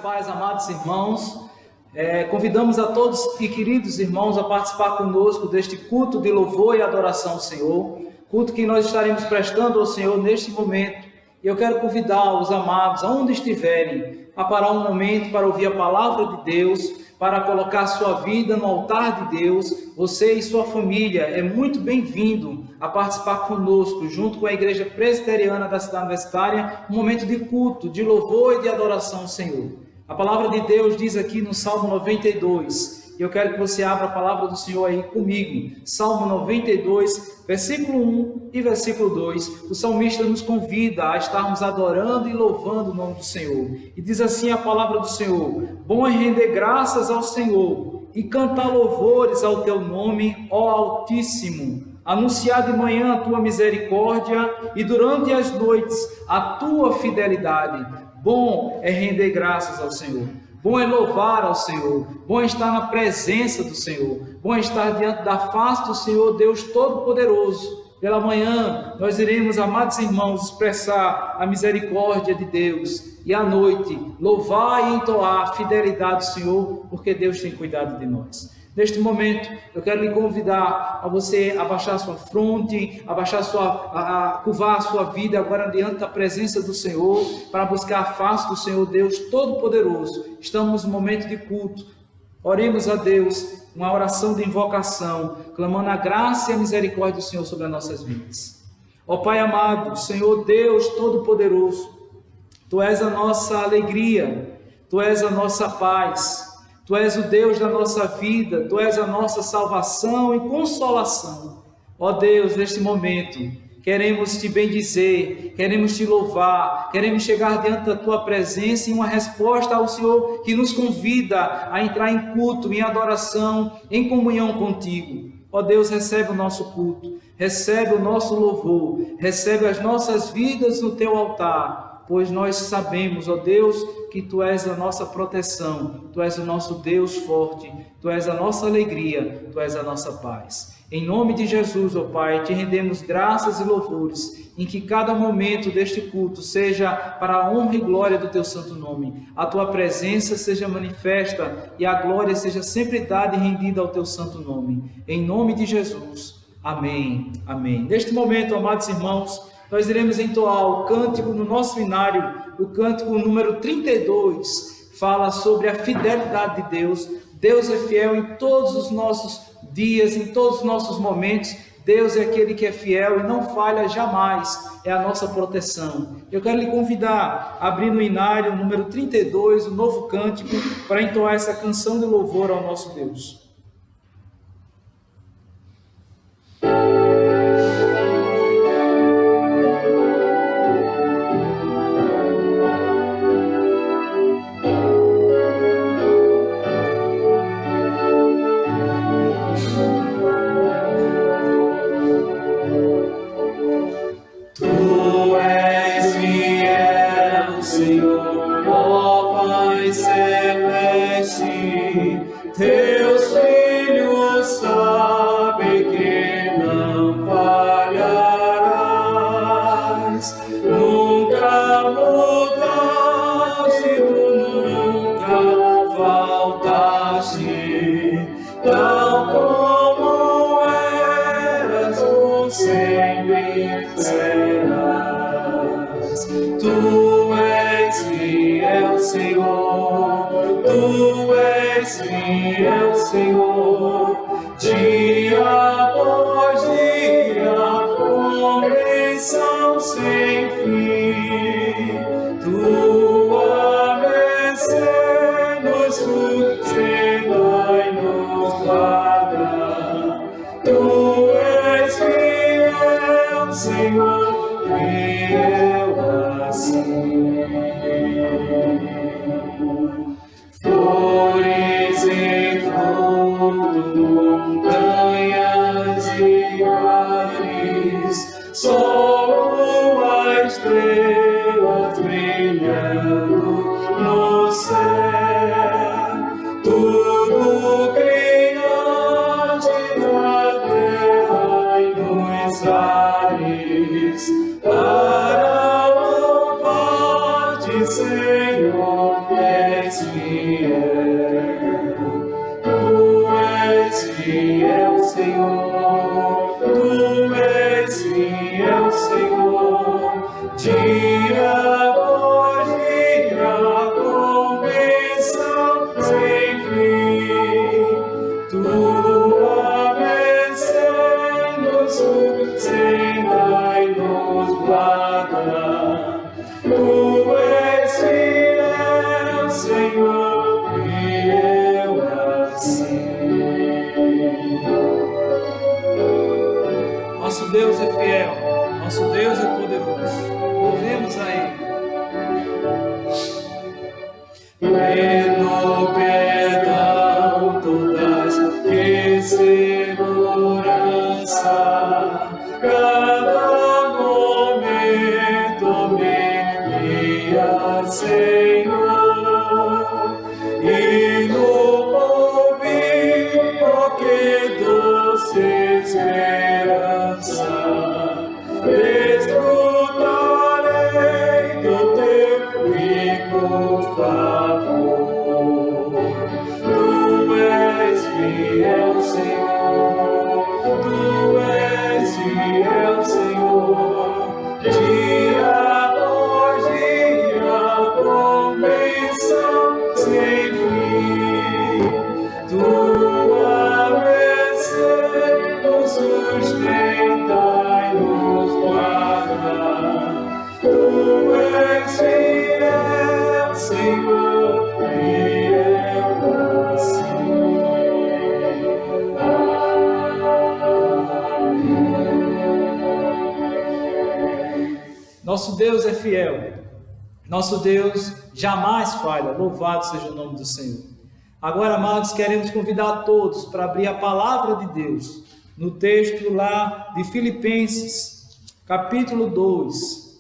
paz, amados irmãos. Convidamos a todos e queridos irmãos a participar conosco deste culto de louvor e adoração ao Senhor, culto que nós estaremos prestando ao Senhor neste momento. E eu quero convidar os amados, aonde estiverem, a parar um momento para ouvir a palavra de Deus, para colocar sua vida no altar de Deus. Você e sua família é muito bem-vindo a participar conosco, junto com a Igreja Presbiteriana da Cidade Universitária, um momento de culto, de louvor e de adoração ao Senhor. A palavra de Deus diz aqui no Salmo 92, e eu quero que você abra a palavra do Senhor aí comigo. Salmo 92, versículo 1 e versículo 2. O salmista nos convida a estarmos adorando e louvando o nome do Senhor. E diz assim a palavra do Senhor: bom é render graças ao Senhor e cantar louvores ao teu nome, ó Altíssimo. Anunciar de manhã a tua misericórdia e durante as noites a tua fidelidade. Bom é render graças ao Senhor, bom é louvar ao Senhor, bom é estar na presença do Senhor, bom é estar diante da face do Senhor Deus Todo-Poderoso. Pela manhã nós iremos, amados irmãos, expressar a misericórdia de Deus, e à noite louvar e entoar a fidelidade do Senhor, porque Deus tem cuidado de nós. Neste momento, eu quero lhe convidar a você abaixar sua fronte, curvar a sua vida agora diante da presença do Senhor, para buscar a face do Senhor Deus Todo-Poderoso. Estamos no momento de culto. Oremos a Deus, uma oração de invocação, clamando a graça e a misericórdia do Senhor sobre as nossas vidas. Ó Pai amado, Senhor Deus Todo-Poderoso, Tu és a nossa alegria, Tu és a nossa paz, Tu és o Deus da nossa vida, Tu és a nossa salvação e consolação. Ó Deus, neste momento, queremos Te bendizer, queremos Te louvar, queremos chegar diante da Tua presença em uma resposta ao Senhor que nos convida a entrar em culto, em adoração, em comunhão contigo. Ó Deus, recebe o nosso culto, recebe o nosso louvor, recebe as nossas vidas no Teu altar, pois nós sabemos, ó Deus, que Tu és a nossa proteção, Tu és o nosso Deus forte, Tu és a nossa alegria, Tu és a nossa paz. Em nome de Jesus, ó Pai, Te rendemos graças e louvores, em que cada momento deste culto seja para a honra e glória do Teu santo nome. A Tua presença seja manifesta e a glória seja sempre dada e rendida ao Teu santo nome. Em nome de Jesus. Amém. Amém. Neste momento, amados irmãos, nós iremos entoar o cântico no nosso inário, o cântico número 32, fala sobre a fidelidade de Deus. Deus é fiel em todos os nossos dias, em todos os nossos momentos. Deus é aquele que é fiel e não falha jamais, é a nossa proteção. Eu quero lhe convidar a abrir no inário número 32, o novo cântico, para entoar essa canção de louvor ao nosso Deus. Teus filhos sabem que não falharás, nunca mudaste, tu nunca faltaste, tal como eras, tu sempre serás. Tu és fiel, Senhor, Tu és fiel, Senhor, dia após dia, com bênção sem fim. Tua mercê nos sustenta e nos guarda. Tu és fiel, Senhor, fiel assim. Flores em fruto, montanhas e mares, sol a estrelas brilhando no céu, tudo criaste na terra e nos ares, para louvar-te, Senhor, és és fiel. Tu és fiel, Senhor. Tu és fiel, Senhor. Dia após dia, com bênção sem fim. Tua mercê nos sustenta e nos guarda. Tu és fiel, Senhor, fiel assim. Nosso Deus é fiel, nosso Deus é poderoso. Louvemos a Ele. Pleno perdão, todas que segurança, cada momento me guia, Senhor, e no ouvir, oh, que doce esperança, desfrutarei do teu rico favor. Tu és fiel, Senhor. Tu és fiel, Senhor. Dia após dia, com bênção sem fim. Tua mercê nos sustenta e nos guarda. Tu és fiel, Senhor, fiel assim. Nosso Deus é fiel, nosso Deus jamais falha, louvado seja o nome do Senhor. Agora, amados, queremos convidar a todos para abrir a palavra de Deus, no texto lá de Filipenses, capítulo 2.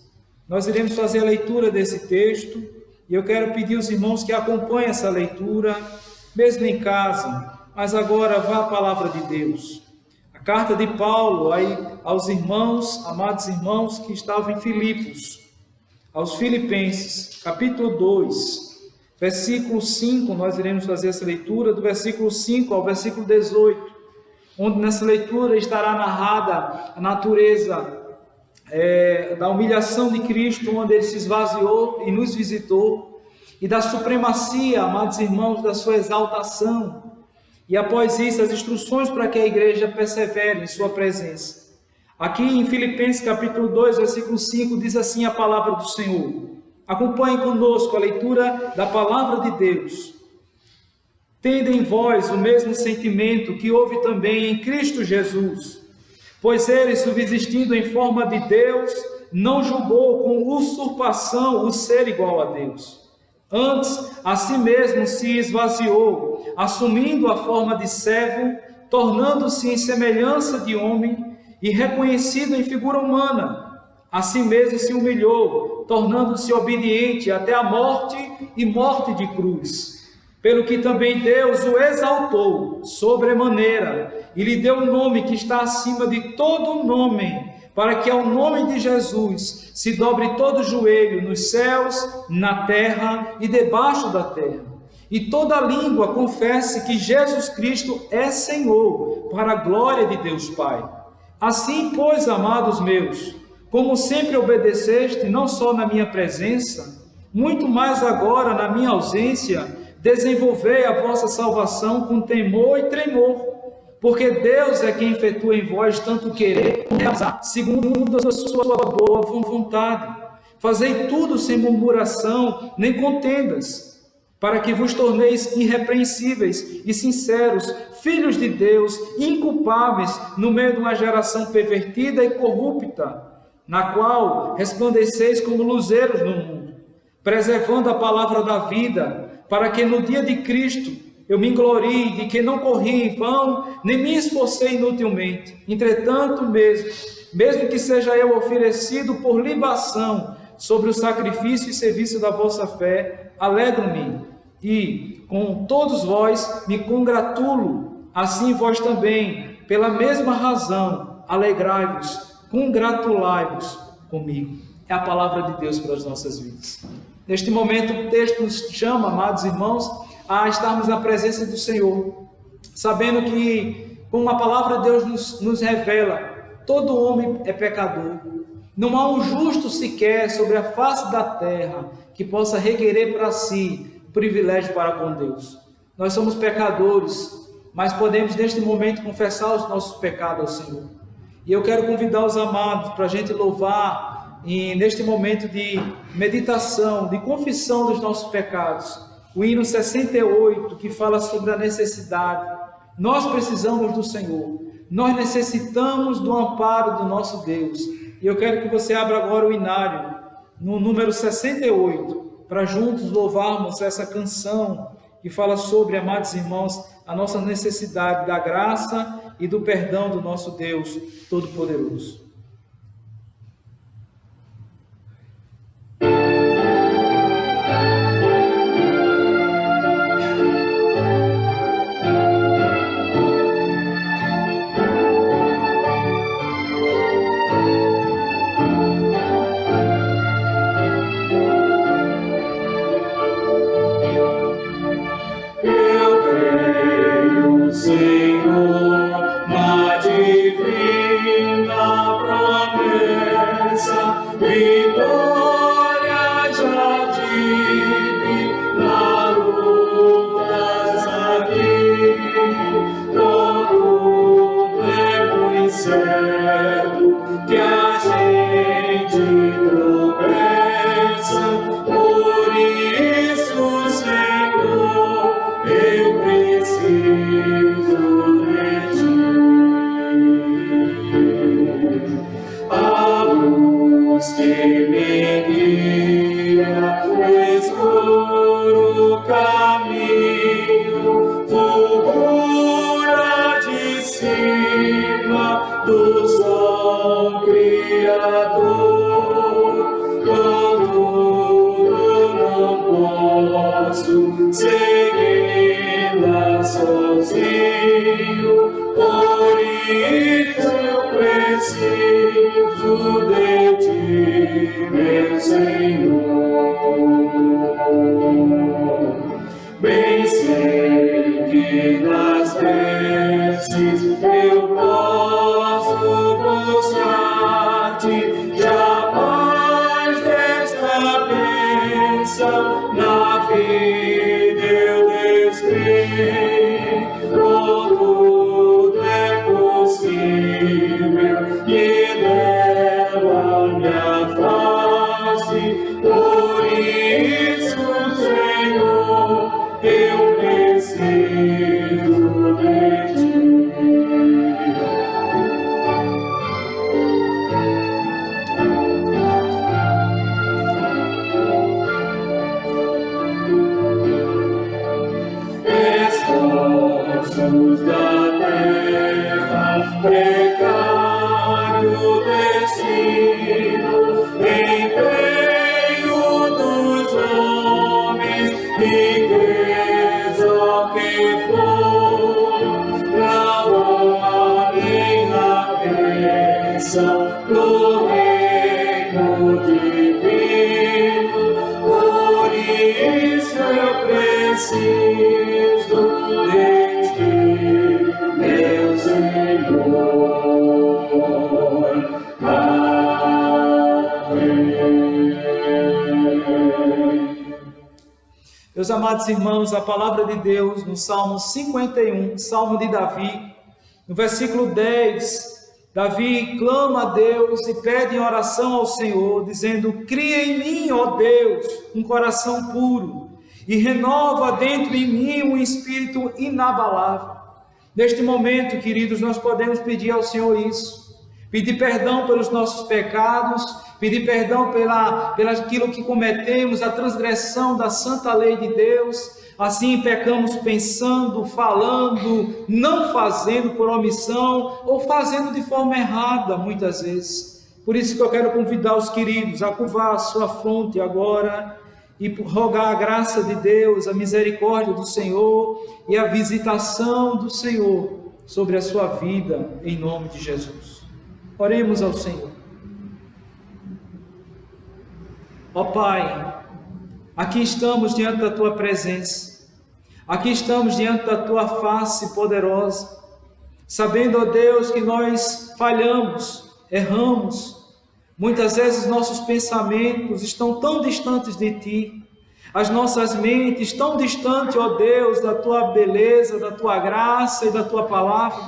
Nós iremos fazer a leitura desse texto, e eu quero pedir aos irmãos que acompanhem essa leitura, mesmo em casa, mas agora vá a palavra de Deus. A carta de Paulo aos irmãos, amados irmãos que estavam em Filipos, aos Filipenses, capítulo 2, versículo 5, nós iremos fazer essa leitura do versículo 5 ao versículo 18, onde nessa leitura estará narrada a natureza da humilhação de Cristo, onde Ele se esvaziou e nos visitou, e da supremacia, amados irmãos, da sua exaltação. E após isso, as instruções para que a igreja persevere em sua presença. Aqui em Filipenses capítulo 2, versículo 5, diz assim a palavra do Senhor. Acompanhem conosco a leitura da palavra de Deus. Tende em vós o mesmo sentimento que houve também em Cristo Jesus, pois Ele, subsistindo em forma de Deus, não julgou com usurpação o ser igual a Deus. Antes, a si mesmo se esvaziou, assumindo a forma de servo, tornando-se em semelhança de homem e reconhecido em figura humana. A si mesmo se humilhou, tornando-se obediente até a morte e morte de cruz. Pelo que também Deus o exaltou sobremaneira e lhe deu um nome que está acima de todo nome, para que ao nome de Jesus se dobre todo joelho nos céus, na terra e debaixo da terra, e toda língua confesse que Jesus Cristo é Senhor, para a glória de Deus Pai. Assim, pois, amados meus, como sempre obedeceste, não só na minha presença, muito mais agora na minha ausência, desenvolvei a vossa salvação com temor e tremor, porque Deus é quem efetua em vós tanto querer como realizar, segundo a sua boa vontade. Fazei tudo sem murmuração, nem contendas, para que vos torneis irrepreensíveis e sinceros, filhos de Deus, inculpáveis no meio de uma geração pervertida e corrupta, na qual resplandeceis como luzeiros no mundo, preservando a palavra da vida, para que no dia de Cristo eu me glorie de que não corri em vão, nem me esforcei inutilmente. Entretanto, mesmo que seja eu oferecido por libação sobre o sacrifício e serviço da vossa fé, alegro-me e com todos vós me congratulo. Assim vós também, pela mesma razão, alegrai-vos, congratulai-vos comigo. É a palavra de Deus para as nossas vidas. Neste momento, o texto nos chama, amados irmãos, a estarmos na presença do Senhor, sabendo que, como a palavra de Deus nos revela, todo homem é pecador. Não há um justo sequer sobre a face da terra que possa requerer para si privilégio para com Deus. Nós somos pecadores, mas podemos neste momento confessar os nossos pecados ao Senhor. E eu quero convidar os amados para a gente louvar, e neste momento de meditação, de confissão dos nossos pecados, o hino 68, que fala sobre a necessidade. Nós precisamos do Senhor, nós necessitamos do amparo do nosso Deus. E eu quero que você abra agora o hinário, no número 68, para juntos louvarmos essa canção que fala sobre, amados irmãos, a nossa necessidade da graça e do perdão do nosso Deus Todo-Poderoso. Meus amados irmãos, a palavra de Deus no Salmo 51, Salmo de Davi, no versículo 10, Davi clama a Deus e pede em oração ao Senhor, dizendo: cria em mim, ó Deus, um coração puro, e renova dentro de mim um espírito inabalável. Neste momento, queridos, nós podemos pedir ao Senhor isso, pedir perdão pelos nossos pecados, pedir perdão pelaquilo que cometemos, a transgressão da santa lei de Deus. Assim pecamos pensando, falando, não fazendo por omissão, ou fazendo de forma errada muitas vezes. Por isso que eu quero convidar os queridos a curvar a sua fronte agora e rogar a graça de Deus, a misericórdia do Senhor e a visitação do Senhor sobre a sua vida, em nome de Jesus. Oremos ao Senhor. Ó Pai, aqui estamos diante da Tua presença, aqui estamos diante da Tua face poderosa, sabendo, ó Deus, que nós falhamos, erramos, muitas vezes nossos pensamentos estão tão distantes de Ti, as nossas mentes tão distantes, ó Deus, da Tua beleza, da Tua graça e da Tua palavra.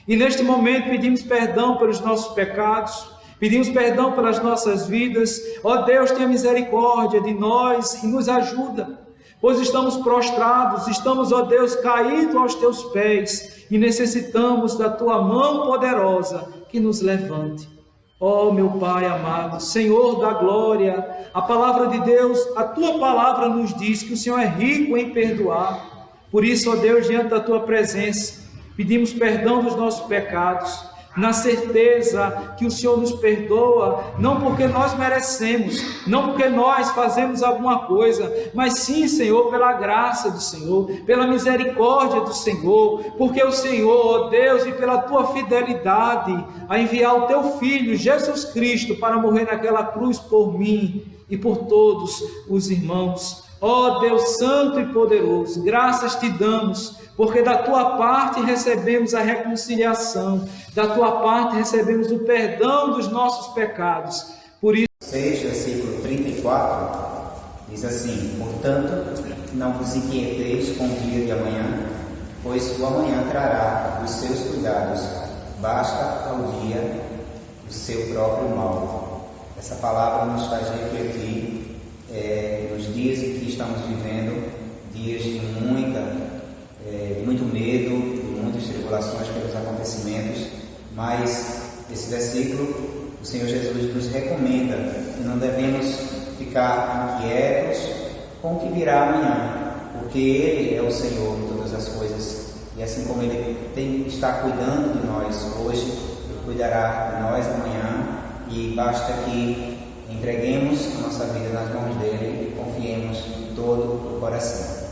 E neste momento pedimos perdão pelos nossos pecados, pedimos perdão pelas nossas vidas. Ó Deus, tenha misericórdia de nós e nos ajuda, pois estamos prostrados, estamos, ó Deus, caídos aos Teus pés e necessitamos da Tua mão poderosa que nos levante. Ó meu Pai amado, Senhor da glória, a palavra de Deus, a Tua palavra nos diz que o Senhor é rico em perdoar. Por isso, ó Deus, diante da Tua presença, pedimos perdão dos nossos pecados, na certeza que o Senhor nos perdoa, não porque nós merecemos, não porque nós fazemos alguma coisa, mas sim, Senhor, pela graça do Senhor, pela misericórdia do Senhor, porque o Senhor, ó Deus, e pela Tua fidelidade a enviar o Teu Filho, Jesus Cristo, para morrer naquela cruz por mim e por todos os irmãos. Ó Deus Santo e poderoso, graças Te damos, porque da Tua parte recebemos a reconciliação, da Tua parte recebemos o perdão dos nossos pecados. Por isso, 6, versículo 34, diz assim: portanto, não vos inquieteis com o dia de amanhã, pois o amanhã trará os seus cuidados, basta ao dia o seu próprio mal. Essa palavra nos faz refletir nos dias em que estamos vivendo, dias de muito medo, de muitas tribulações pelos acontecimentos, mas esse versículo, o Senhor Jesus nos recomenda que não devemos ficar inquietos com o que virá amanhã, porque Ele é o Senhor de todas as coisas, e assim como Ele está cuidando de nós hoje, Ele cuidará de nós amanhã, e basta que entreguemos a nossa vida nas mãos dEle e confiemos todo o coração.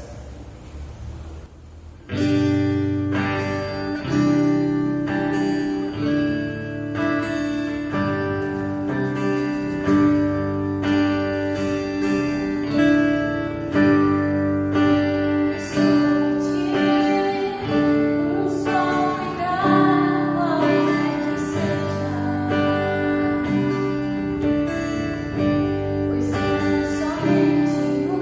Pois eu somente um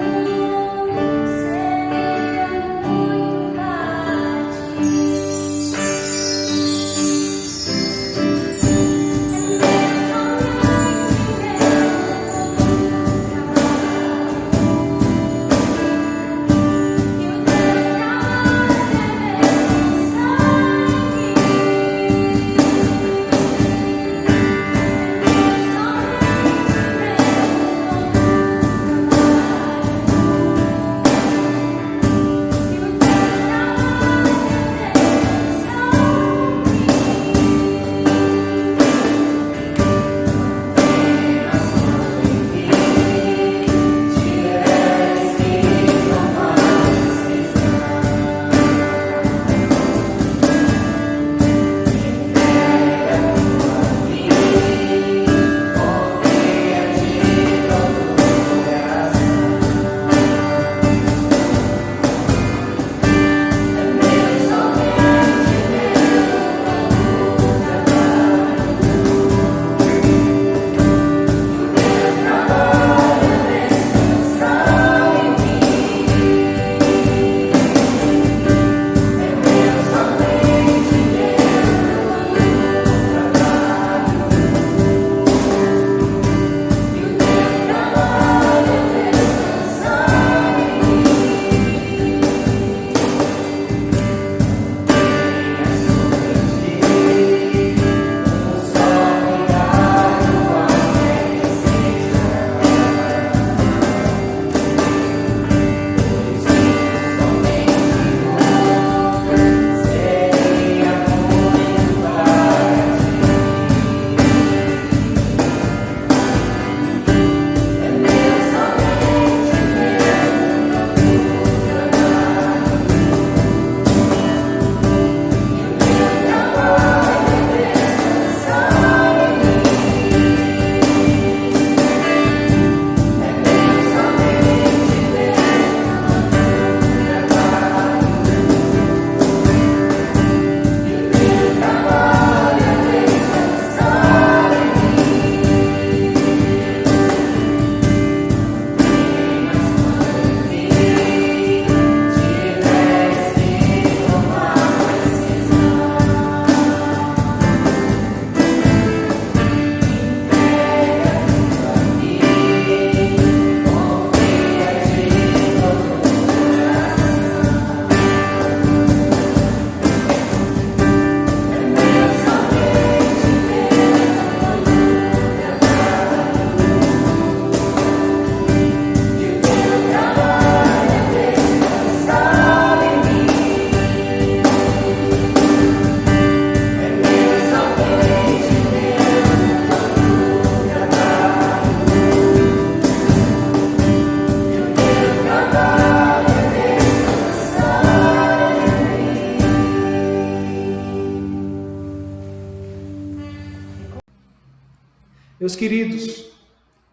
Meus queridos,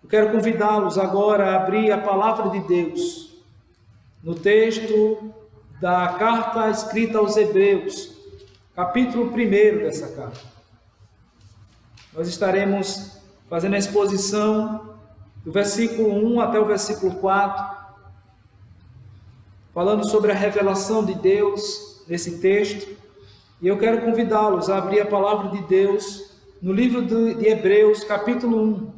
eu quero convidá-los agora a abrir a palavra de Deus no texto da carta escrita aos Hebreus, capítulo 1 dessa carta. Nós estaremos fazendo a exposição do versículo 1 até o versículo 4, falando sobre a revelação de Deus nesse texto. E eu quero convidá-los a abrir a palavra de Deus no livro de Hebreus, capítulo 1.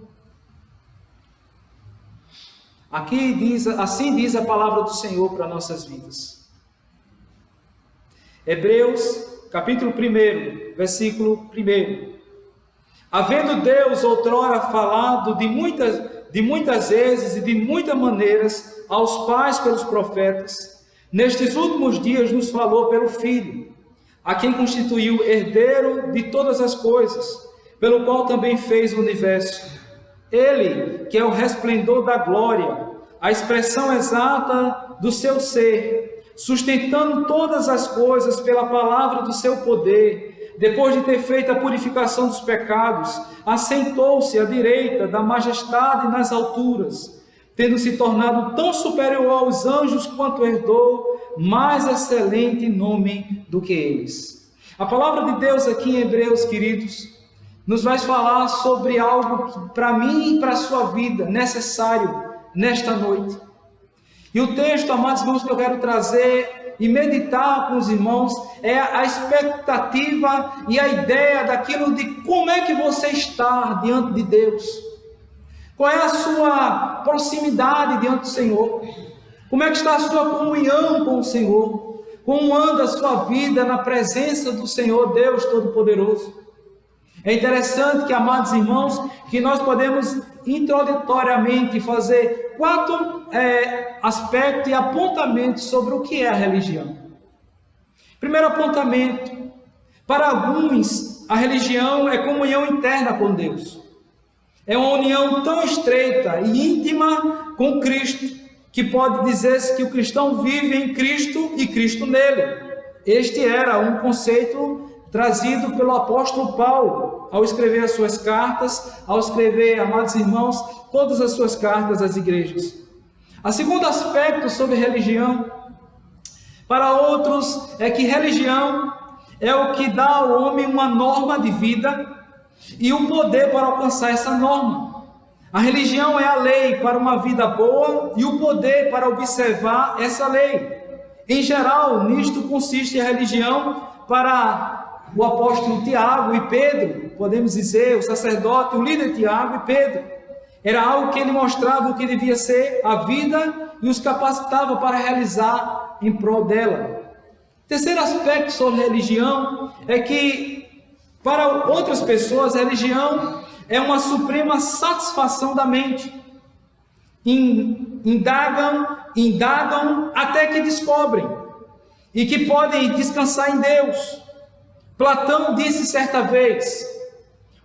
Assim diz a palavra do Senhor para nossas vidas. Hebreus, capítulo 1, versículo 1. Havendo Deus outrora falado de muitas vezes e de muitas maneiras aos pais pelos profetas, nestes últimos dias nos falou pelo Filho, a quem constituiu herdeiro de todas as coisas, pelo qual também fez o universo. Ele, que é o resplendor da glória, a expressão exata do seu ser, sustentando todas as coisas pela palavra do seu poder, depois de ter feito a purificação dos pecados, assentou-se à direita da majestade nas alturas, tendo se tornado tão superior aos anjos quanto herdou mais excelente nome do que eles. A palavra de Deus aqui em Hebreus, queridos, nos vai falar sobre algo que para mim e para a sua vida necessário nesta noite. E o texto, amados irmãos, que eu quero trazer e meditar com os irmãos é a expectativa e a ideia daquilo de como é que você está diante de Deus. Qual é a sua proximidade diante do Senhor? Como é que está a sua comunhão com o Senhor? Como anda a sua vida na presença do Senhor Deus Todo-Poderoso? É interessante que, amados irmãos, que nós podemos introdutoriamente fazer 4 aspectos e apontamentos sobre o que é a religião. Primeiro apontamento: para alguns, a religião é comunhão interna com Deus. É uma união tão estreita e íntima com Cristo, que pode dizer-se que o cristão vive em Cristo e Cristo nele. Este era um conceito trazido pelo apóstolo Paulo, ao escrever as suas cartas, ao escrever, amados irmãos, todas as suas cartas às igrejas. O segundo aspecto sobre religião, para outros, é que religião é o que dá ao homem uma norma de vida e o poder para alcançar essa norma. A religião é a lei para uma vida boa e o poder para observar essa lei. Em geral, nisto consiste a religião para o apóstolo Tiago e Pedro, podemos dizer, o sacerdote, o líder Tiago e Pedro. Era algo que ele mostrava o que devia ser a vida e os capacitava para realizar em prol dela. Terceiro aspecto sobre religião é que, para outras pessoas, a religião é uma suprema satisfação da mente. Indagam até que descobrem e que podem descansar em Deus. Platão disse certa vez: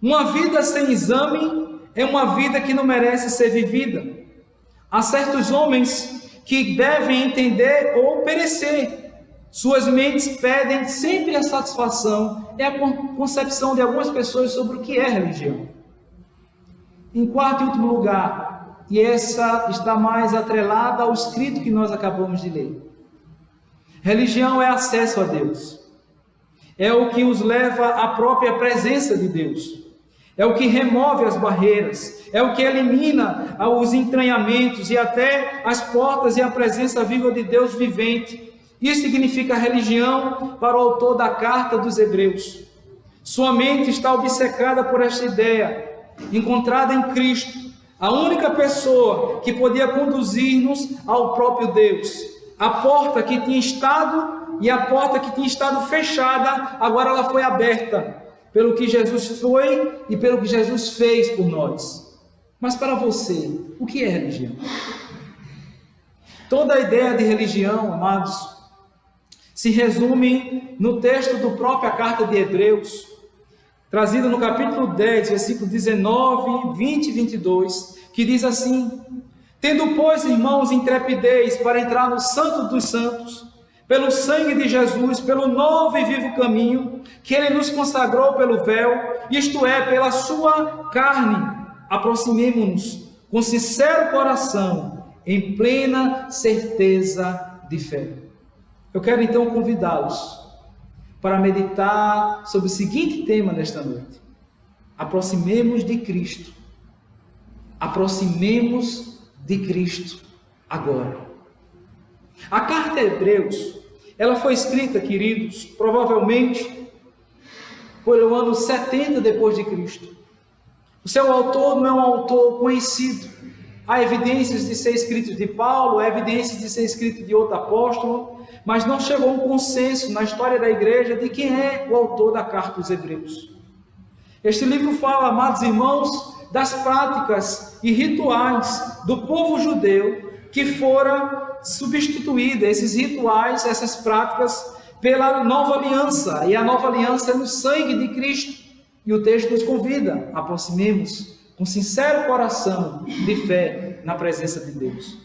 uma vida sem exame é uma vida que não merece ser vivida. Há certos homens que devem entender ou perecer. Suas mentes pedem sempre a satisfação. É a concepção de algumas pessoas sobre o que é religião. Em quarto e último lugar, e essa está mais atrelada ao escrito que nós acabamos de ler, religião é acesso a Deus. É o que os leva à própria presença de Deus. É o que remove as barreiras. É o que elimina os entranhamentos e até as portas e a presença viva de Deus vivente. Isso significa religião para o autor da carta dos Hebreus. Sua mente está obcecada por esta ideia, encontrada em Cristo, a única pessoa que podia conduzir-nos ao próprio Deus. A porta que tinha estado fechada, agora ela foi aberta, pelo que Jesus foi e pelo que Jesus fez por nós. Mas para você, o que é religião? Toda a ideia de religião, amados, se resume no texto da própria carta de Hebreus, trazida no capítulo 10, versículo 19, 20 e 22, que diz assim: tendo, pois, irmãos, intrepidez para entrar no Santo dos Santos, pelo sangue de Jesus, pelo novo e vivo caminho, que Ele nos consagrou pelo véu, isto é, pela sua carne, aproximemo-nos com sincero coração, em plena certeza de fé. Eu quero então convidá-los para meditar sobre o seguinte tema nesta noite: aproximemos de Cristo. Aproximemos de Cristo agora. A carta a Hebreus, ela foi escrita, queridos, provavelmente pelo ano 70 depois de Cristo. O seu autor não é um autor conhecido. Há evidências de ser escrito de Paulo, há evidências de ser escrito de outro apóstolo, mas não chegou a um consenso na história da igreja de quem é o autor da carta aos Hebreus. Este livro fala, amados irmãos, das práticas e rituais do povo judeu que foram substituídos, esses rituais, essas práticas, pela nova aliança. E a nova aliança é no sangue de Cristo. E o texto nos convida, aproximemos com sincero coração de fé na presença de Deus.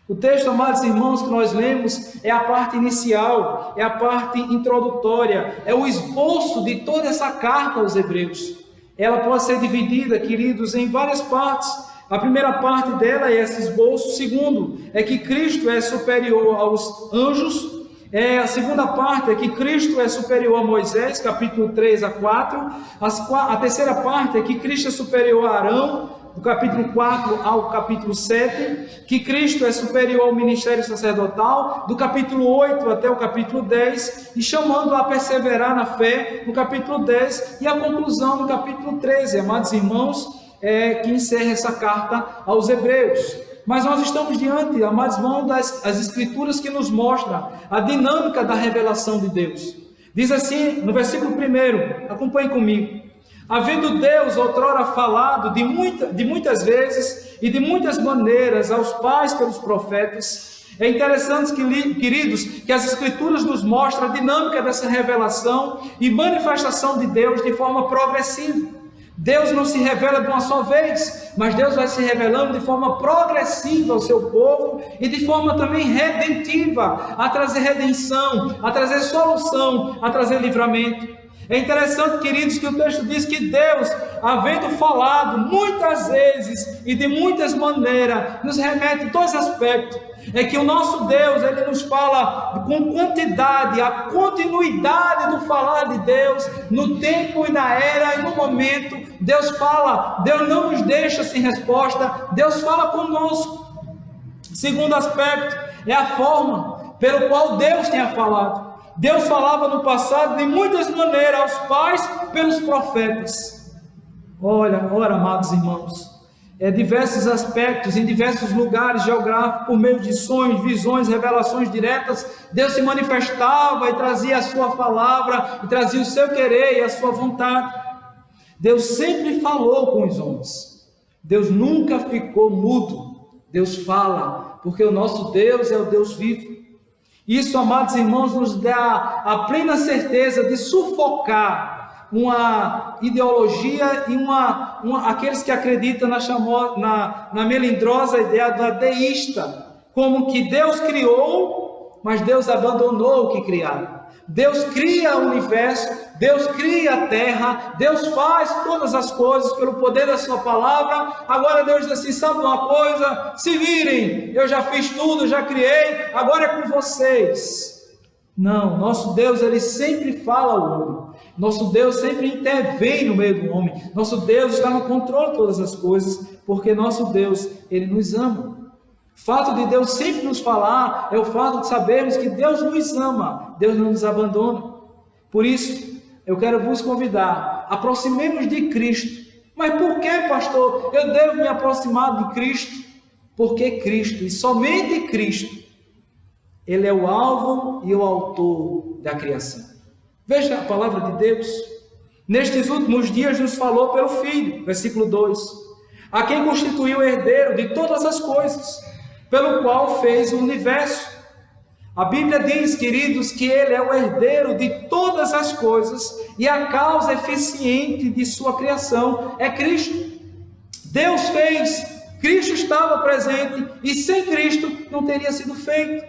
O texto, amados irmãos, que nós lemos é a parte inicial, é a parte introdutória, é o esboço de toda essa carta aos Hebreus. Ela pode ser dividida, queridos, em várias partes. A primeira parte dela é esse esboço. O segundo é que Cristo é superior aos anjos. A segunda parte é que Cristo é superior a Moisés, capítulo 3 a 4. A terceira parte é que Cristo é superior a Arão, do capítulo 4 ao capítulo 7, que Cristo é superior ao ministério sacerdotal, do capítulo 8 até o capítulo 10, e chamando a perseverar na fé, no capítulo 10, e a conclusão no capítulo 13, amados irmãos, que encerra essa carta aos Hebreus. Mas nós estamos diante, amados irmãos, das escrituras que nos mostram a dinâmica da revelação de Deus. Diz assim, no versículo 1, acompanhe comigo: havendo Deus outrora falado de muitas vezes e de muitas maneiras aos pais pelos profetas. É interessante, queridos, que as Escrituras nos mostram a dinâmica dessa revelação e manifestação de Deus de forma progressiva. Deus não se revela de uma só vez, mas Deus vai se revelando de forma progressiva ao seu povo e de forma também redentiva, a trazer redenção, a trazer solução, a trazer livramento. É interessante, queridos, que o texto diz que Deus, havendo falado muitas vezes e de muitas maneiras, nos remete a dois aspectos. É que o nosso Deus, Ele nos fala com quantidade, a continuidade do falar de Deus, no tempo e na era e no momento. Deus fala, Deus não nos deixa sem resposta, Deus fala conosco. Segundo aspecto, é a forma pelo qual Deus tem falado. Deus falava no passado de muitas maneiras aos pais pelos profetas. Ora, amados irmãos, diversos aspectos, em diversos lugares geográficos, por meio de sonhos, visões, revelações diretas, Deus se manifestava e trazia a sua palavra, e trazia o seu querer e a sua vontade. Deus sempre falou com os homens. Deus nunca ficou mudo. Deus fala, porque o nosso Deus é o Deus vivo. Isso, amados irmãos, nos dá a plena certeza de sufocar uma ideologia e aqueles que acreditam na melindrosa ideia do ateísta, como que Deus criou, mas Deus abandonou o que criaram. Deus cria o universo, Deus cria a terra, Deus faz todas as coisas pelo poder da sua palavra. Agora Deus diz assim: sabe uma coisa? Se virem, eu já fiz tudo, já criei, agora é com vocês. Não, nosso Deus, Ele sempre fala ao homem. Nosso Deus sempre intervém no meio do homem. Nosso Deus está no controle de todas as coisas, porque nosso Deus, Ele nos ama. O fato de Deus sempre nos falar é o fato de sabermos que Deus nos ama, Deus não nos abandona. Por isso, eu quero vos convidar, aproximemos de Cristo. Mas por que, pastor, eu devo me aproximar de Cristo? Porque Cristo, e somente Cristo, Ele é o alvo e o autor da criação. Veja a palavra de Deus. Nestes últimos dias nos falou pelo Filho, versículo 2, a quem constituiu o herdeiro de todas as coisas, pelo qual fez o universo. A Bíblia diz, queridos, que Ele é o herdeiro de todas as coisas e a causa eficiente de sua criação é Cristo. Deus fez, Cristo estava presente e sem Cristo não teria sido feito.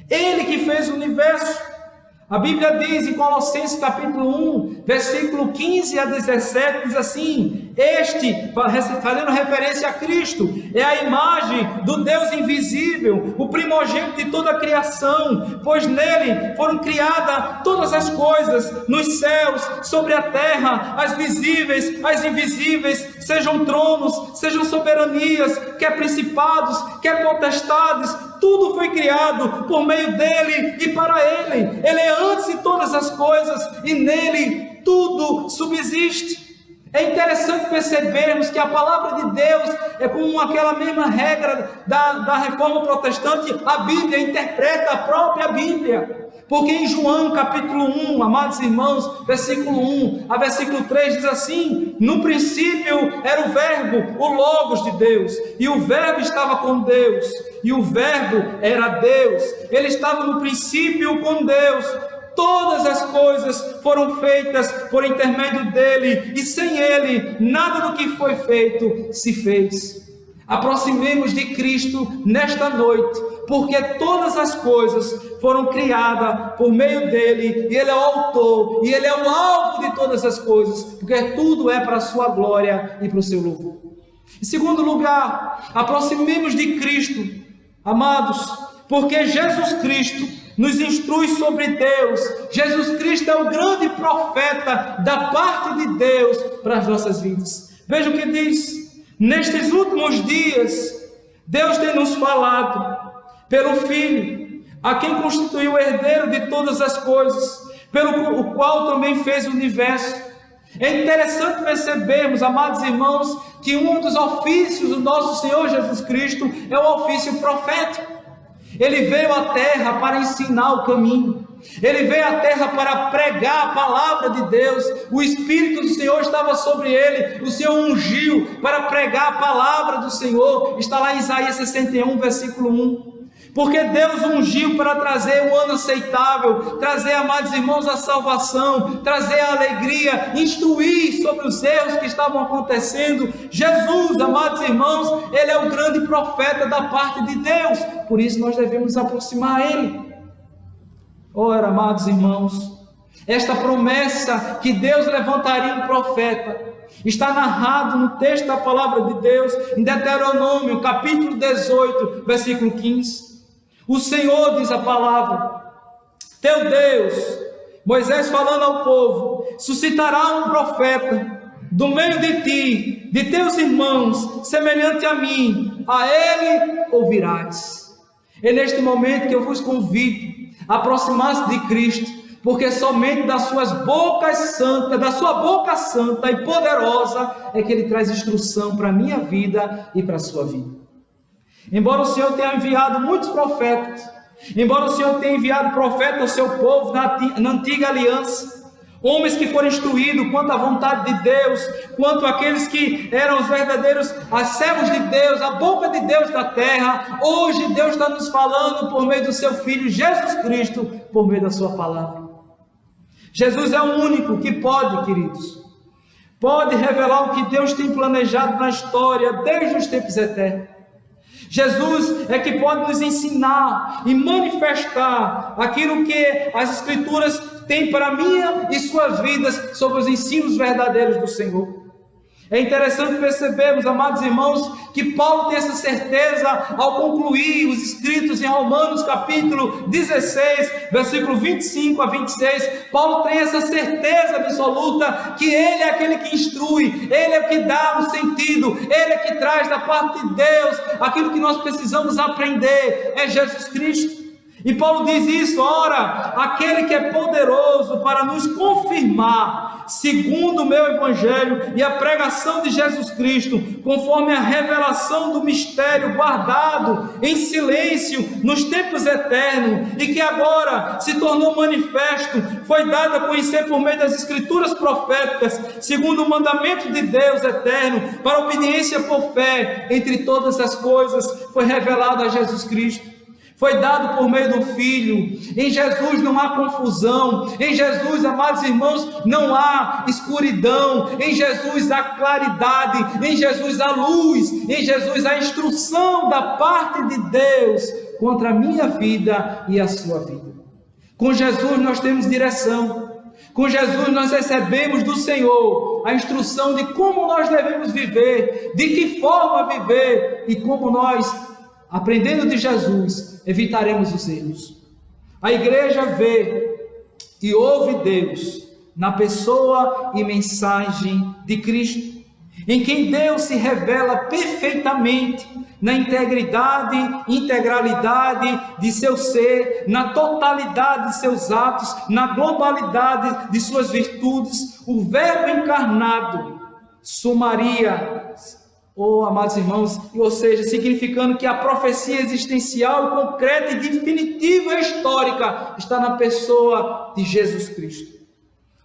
Ele que fez o universo. A Bíblia diz em Colossenses capítulo 1, versículo 15 a 17, diz assim: este, fazendo referência a Cristo, é a imagem do Deus invisível, o primogênito de toda a criação, pois nele foram criadas todas as coisas, nos céus, sobre a terra, as visíveis, as invisíveis, sejam tronos, sejam soberanias, quer principados, quer potestades, tudo foi criado por meio dele e para ele. Ele é antes de todas as coisas e nele tudo subsiste. É interessante percebermos que a palavra de Deus é como aquela mesma regra da reforma protestante. A Bíblia interpreta a própria Bíblia. Porque em João capítulo 1, amados irmãos, versículo 1 a versículo 3 diz assim: no princípio era o verbo, o Logos de Deus, e o verbo estava com Deus, e o verbo era Deus. Ele estava no princípio com Deus. Todas as coisas foram feitas por intermédio dele, e sem ele, nada do que foi feito se fez. Aproximemos de Cristo nesta noite, porque todas as coisas foram criadas por meio dele, e ele é o autor, e ele é o alvo de todas as coisas, porque tudo é para a sua glória e para o seu louvor. Em segundo lugar, aproximemos de Cristo, amados, porque Jesus Cristo nos instrui sobre Deus. Jesus Cristo é o grande profeta da parte de Deus para as nossas vidas. Veja o que diz: nestes últimos dias, Deus tem nos falado pelo Filho, a quem constituiu o herdeiro de todas as coisas, pelo o qual também fez o universo. É interessante percebermos, amados irmãos, que um dos ofícios do nosso Senhor Jesus Cristo é o ofício profético. Ele veio à terra para ensinar o caminho. Ele veio à terra para pregar a palavra de Deus. O Espírito do Senhor estava sobre ele. O Senhor ungiu para pregar a palavra do Senhor. Está lá em Isaías 61, versículo 1. Porque Deus ungiu para trazer um ano aceitável, trazer, amados irmãos, a salvação, trazer a alegria, instruir sobre os erros que estavam acontecendo. Jesus, amados irmãos, ele é o grande profeta da parte de Deus, por isso nós devemos aproximar a ele. Ora, amados irmãos, esta promessa que Deus levantaria um profeta está narrado no texto da palavra de Deus, em Deuteronômio, capítulo 18, versículo 15. O Senhor, diz a palavra, teu Deus, Moisés falando ao povo, suscitará um profeta do meio de ti, de teus irmãos, semelhante a mim, a ele ouvirás. É neste momento que eu vos convido a aproximar-se de Cristo, porque somente das suas bocas santas, da sua boca santa e poderosa, é que ele traz instrução para a minha vida e para a sua vida. Embora o Senhor tenha enviado muitos profetas, embora o Senhor tenha enviado profetas ao seu povo na antiga aliança, homens que foram instruídos quanto à vontade de Deus, quanto àqueles que eram os verdadeiros servos de Deus, a boca de Deus na terra, hoje Deus está nos falando por meio do seu Filho Jesus Cristo, por meio da sua palavra. Jesus é o único que pode, queridos, pode revelar o que Deus tem planejado na história desde os tempos eternos. Jesus é que pode nos ensinar e manifestar aquilo que as Escrituras têm para a minha e suas vidas sobre os ensinos verdadeiros do Senhor. É interessante percebermos, amados irmãos, que Paulo tem essa certeza ao concluir os escritos em Romanos capítulo 16, versículo 25 a 26. Paulo tem essa certeza absoluta que ele é aquele que instrui, ele é o que dá o sentido, ele é que traz da parte de Deus aquilo que nós precisamos aprender, é Jesus Cristo. E Paulo diz isso: ora, aquele que é poderoso para nos confirmar, segundo o meu evangelho e a pregação de Jesus Cristo, conforme a revelação do mistério guardado em silêncio nos tempos eternos, e que agora se tornou manifesto, foi dado a conhecer por meio das Escrituras proféticas, segundo o mandamento de Deus eterno, para obediência por fé, entre todas as coisas, foi revelado a Jesus Cristo. Foi dado por meio do Filho. Em Jesus não há confusão. Em Jesus, amados irmãos, não há escuridão. Em Jesus há claridade. Em Jesus há luz. Em Jesus há instrução da parte de Deus contra a minha vida e a sua vida. Com Jesus nós temos direção. Com Jesus nós recebemos do Senhor a instrução de como nós devemos viver, de que forma viver e como nós, aprendendo de Jesus, evitaremos os erros. A igreja vê e ouve Deus na pessoa e mensagem de Cristo, em quem Deus se revela perfeitamente na integridade, integralidade de seu ser, na totalidade de seus atos, na globalidade de suas virtudes. O Verbo encarnado sumaria, amados irmãos, ou seja, significando que a profecia existencial, concreta e definitiva e histórica está na pessoa de Jesus Cristo.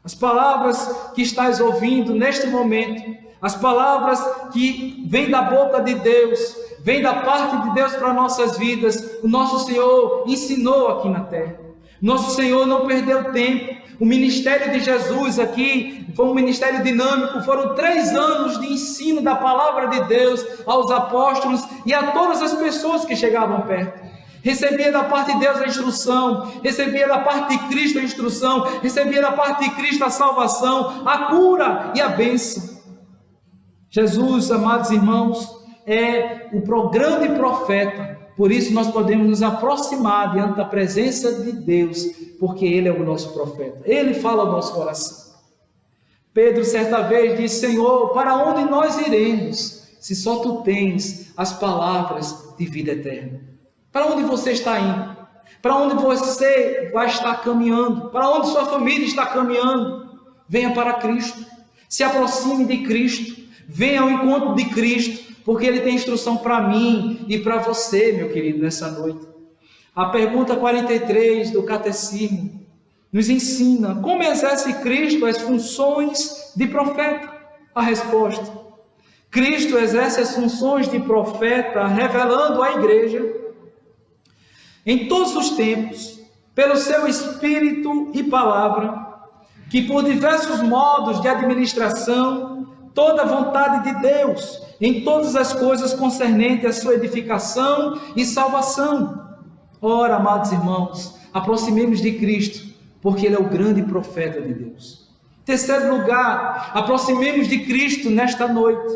As palavras que estás ouvindo neste momento, as palavras que vêm da boca de Deus, vêm da parte de Deus para nossas vidas, o nosso Senhor ensinou aqui na terra. Nosso Senhor não perdeu tempo. O ministério de Jesus aqui foi um ministério dinâmico. Foram 3 anos de ensino da palavra de Deus aos apóstolos e a todas as pessoas que chegavam perto. Recebia da parte de Deus a instrução, recebia da parte de Cristo a instrução, recebia da parte de Cristo a salvação, a cura e a bênção. Jesus, amados irmãos, é o grande profeta. Por isso nós podemos nos aproximar diante da presença de Deus, porque Ele é o nosso profeta. Ele fala ao nosso coração. Pedro certa vez disse: Senhor, para onde nós iremos, se só Tu tens as palavras de vida eterna? Para onde você está indo? Para onde você vai estar caminhando? Para onde sua família está caminhando? Venha para Cristo, se aproxime de Cristo, venha ao encontro de Cristo, porque Ele tem instrução para mim e para você, meu querido, nessa noite. A pergunta 43 do Catecismo nos ensina como exerce Cristo as funções de profeta. A resposta: Cristo exerce as funções de profeta, revelando à igreja, em todos os tempos, pelo seu Espírito e palavra, que por diversos modos de administração, toda a vontade de Deus, em todas as coisas concernentes à sua edificação e salvação. Ora, amados irmãos, aproximemos de Cristo, porque Ele é o grande profeta de Deus. Terceiro lugar, aproximemos de Cristo nesta noite,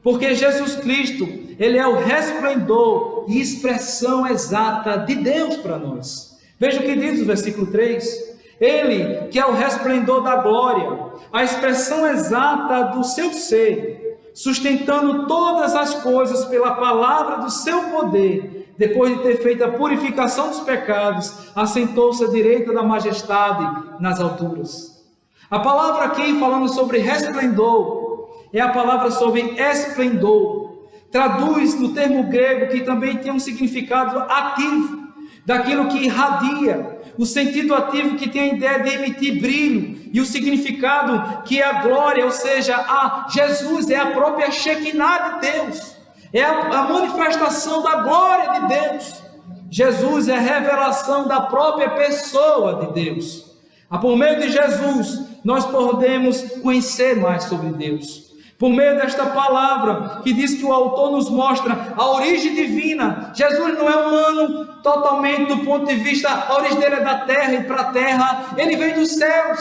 porque Jesus Cristo, Ele é o resplendor e expressão exata de Deus para nós. Veja o que diz o versículo 3. Ele, que é o resplendor da glória, a expressão exata do seu ser, sustentando todas as coisas pela palavra do seu poder, depois de ter feito a purificação dos pecados, assentou-se à direita da majestade nas alturas. A palavra aqui, falando sobre resplendor, é a palavra sobre esplendor. Traduz no termo grego, que também tem um significado ativo, daquilo que irradia, o sentido ativo que tem a ideia de emitir brilho, e o significado que é a glória, ou seja, a Jesus é a própria Shekinah de Deus, é a manifestação da glória de Deus. Jesus é a revelação da própria pessoa de Deus. Por meio de Jesus, nós podemos conhecer mais sobre Deus. Por meio desta palavra, que diz que o autor nos mostra a origem divina. Jesus não é humano totalmente do ponto de vista, a origem dele é da terra e para a terra. Ele vem dos céus.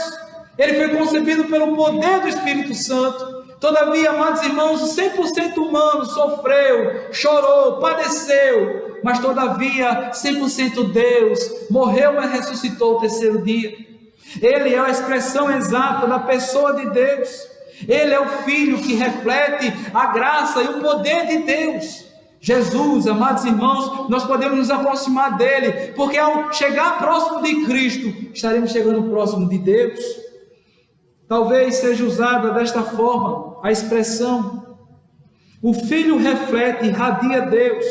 Ele foi concebido pelo poder do Espírito Santo. Todavia, amados irmãos, 100% humano, sofreu, chorou, padeceu. Mas todavia, 100% Deus, morreu, mas ressuscitou o terceiro dia. Ele é a expressão exata da pessoa de Deus. Ele é o Filho que reflete a graça e o poder de Deus. Jesus, amados irmãos, nós podemos nos aproximar dele, porque ao chegar próximo de Cristo, estaremos chegando próximo de Deus. Talvez seja usada desta forma a expressão: o Filho reflete e irradia Deus.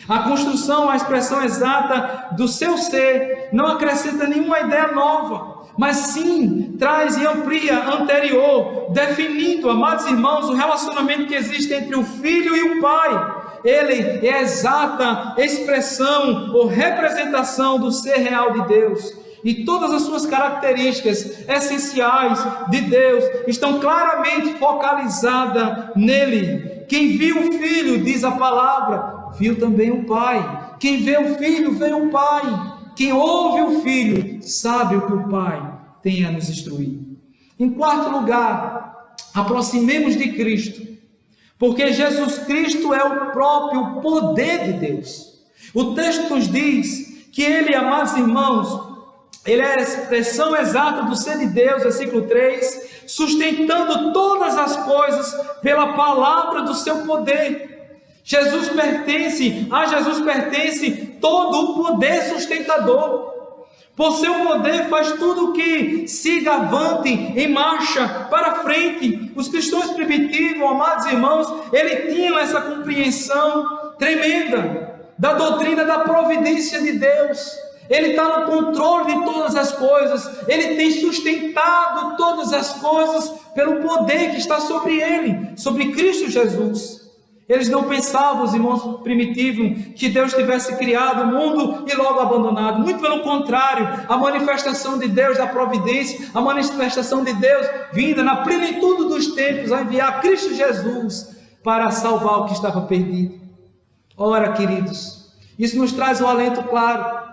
A construção, a expressão exata do seu ser, não acrescenta nenhuma ideia nova, mas sim traz e amplia a anterior, definindo, amados irmãos, o relacionamento que existe entre o Filho e o Pai. Ele é a exata expressão ou representação do ser real de Deus. E todas as suas características essenciais de Deus estão claramente focalizadas nele. Quem viu o Filho, diz a palavra, viu também o Pai. Quem vê o Filho, vê o Pai. Quem ouve o Filho sabe o que o Pai tem a nos instruir. Em quarto lugar, aproximemos de Cristo, porque Jesus Cristo é o próprio poder de Deus. O texto nos diz que Ele, amados irmãos, Ele é a expressão exata do ser de Deus, versículo 3, sustentando todas as coisas pela palavra do seu poder. A Jesus pertence todo o poder sustentador. Por seu poder faz tudo que siga avante, em marcha, para frente. Os cristãos primitivos, amados irmãos, eles tinham essa compreensão tremenda da doutrina da providência de Deus. Ele está no controle de todas as coisas, Ele tem sustentado todas as coisas pelo poder que está sobre Ele, sobre Cristo Jesus. Eles não pensavam, os irmãos primitivos, que Deus tivesse criado o mundo e logo abandonado. Muito pelo contrário, a manifestação de Deus da providência, a manifestação de Deus vinda na plenitude dos tempos, a enviar Cristo Jesus para salvar o que estava perdido. Ora, queridos, isso nos traz um alento claro.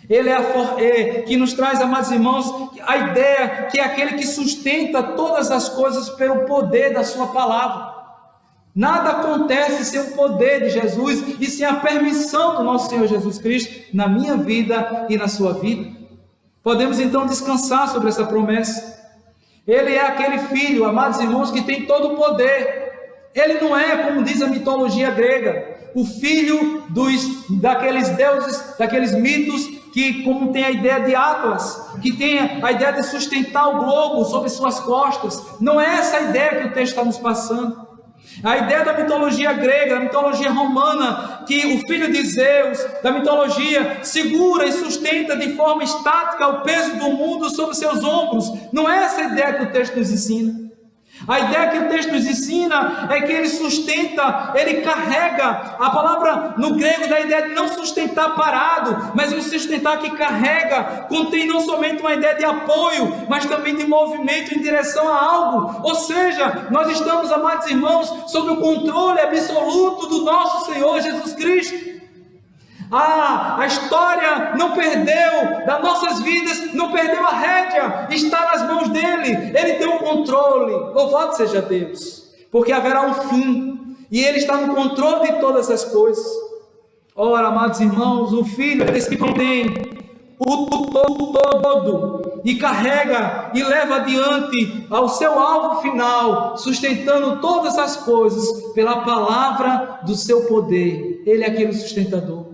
Ele é que nos traz, amados irmãos, a ideia que é aquele que sustenta todas as coisas pelo poder da sua palavra. Nada acontece sem o poder de Jesus e sem a permissão do nosso Senhor Jesus Cristo na minha vida e na sua vida. Podemos então descansar sobre essa promessa. Ele é aquele Filho, amados irmãos, que tem todo o poder. Ele não é, como diz a mitologia grega, o filho daqueles deuses, daqueles mitos que, como tem a ideia de Atlas, que tem a ideia de sustentar o globo sobre suas costas. Não é essa a ideia que o texto está nos passando. A ideia da mitologia grega, da mitologia romana, que o filho de Zeus, da mitologia, segura e sustenta de forma estática o peso do mundo sobre seus ombros. Não é essa a ideia que o texto nos ensina. A ideia que o texto nos ensina é que ele sustenta, ele carrega. A palavra no grego da ideia de não sustentar parado, mas um sustentar que carrega, contém não somente uma ideia de apoio, mas também de movimento em direção a algo. Ou seja, nós estamos, amados irmãos, sob o controle absoluto do nosso Senhor Jesus Cristo. A história não perdeu, das nossas vidas, não perdeu a rédea, está nas mãos dele, ele tem o controle. Louvado seja Deus, porque haverá um fim, e ele está no controle de todas as coisas. Ora, amados irmãos, o Filho é esse que contém o todo, e carrega e leva adiante ao seu alvo final, sustentando todas as coisas pela palavra do seu poder. Ele é aquele sustentador.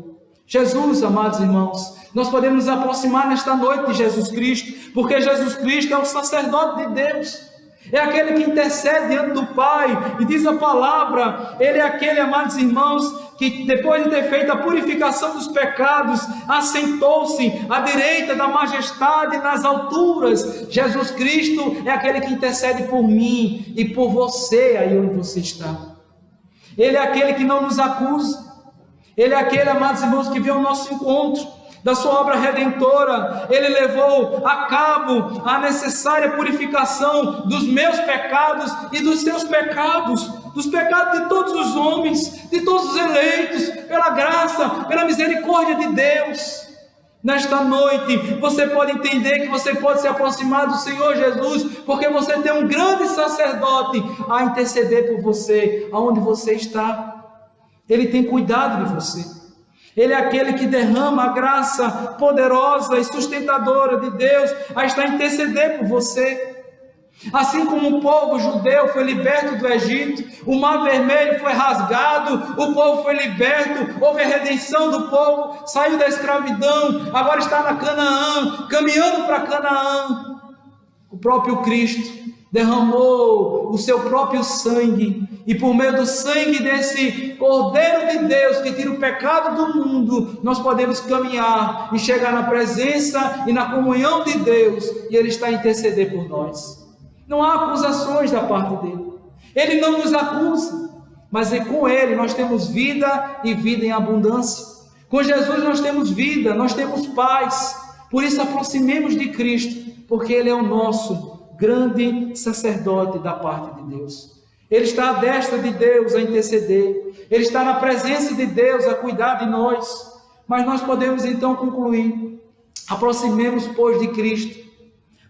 Jesus, amados irmãos, nós podemos nos aproximar nesta noite de Jesus Cristo, porque Jesus Cristo é o sacerdote de Deus, é aquele que intercede diante do Pai, e diz a palavra, ele é aquele, amados irmãos, que depois de ter feito a purificação dos pecados, assentou-se à direita da majestade nas alturas. Jesus Cristo é aquele que intercede por mim e por você aí onde você está. Ele é aquele que não nos acusa. Ele é aquele, amados irmãos, que veio ao nosso encontro, da sua obra redentora. Ele levou a cabo a necessária purificação dos meus pecados e dos seus pecados, dos pecados de todos os homens, de todos os eleitos, pela graça, pela misericórdia de Deus. Nesta noite, você pode entender que você pode se aproximar do Senhor Jesus, porque você tem um grande sacerdote a interceder por você, aonde você está. Ele tem cuidado de você. Ele é aquele que derrama a graça poderosa e sustentadora de Deus a estar a interceder por você. Assim como o povo judeu foi liberto do Egito, o mar vermelho foi rasgado, o povo foi liberto, houve a redenção do povo, saiu da escravidão, agora está na Canaã, caminhando para Canaã. O próprio Cristo derramou o seu próprio sangue, e por meio do sangue desse Cordeiro de Deus que tira o pecado do mundo, nós podemos caminhar e chegar na presença e na comunhão de Deus, e Ele está a interceder por nós. Não há acusações da parte dele, Ele não nos acusa, mas com Ele nós temos vida e vida em abundância. Com Jesus nós temos vida, nós temos paz. Por isso aproximemos de Cristo, porque Ele é o nosso grande sacerdote da parte de Deus. Ele está à destra de Deus a interceder, Ele está na presença de Deus a cuidar de nós. Mas nós podemos então concluir Aproximemos, pois, de Cristo,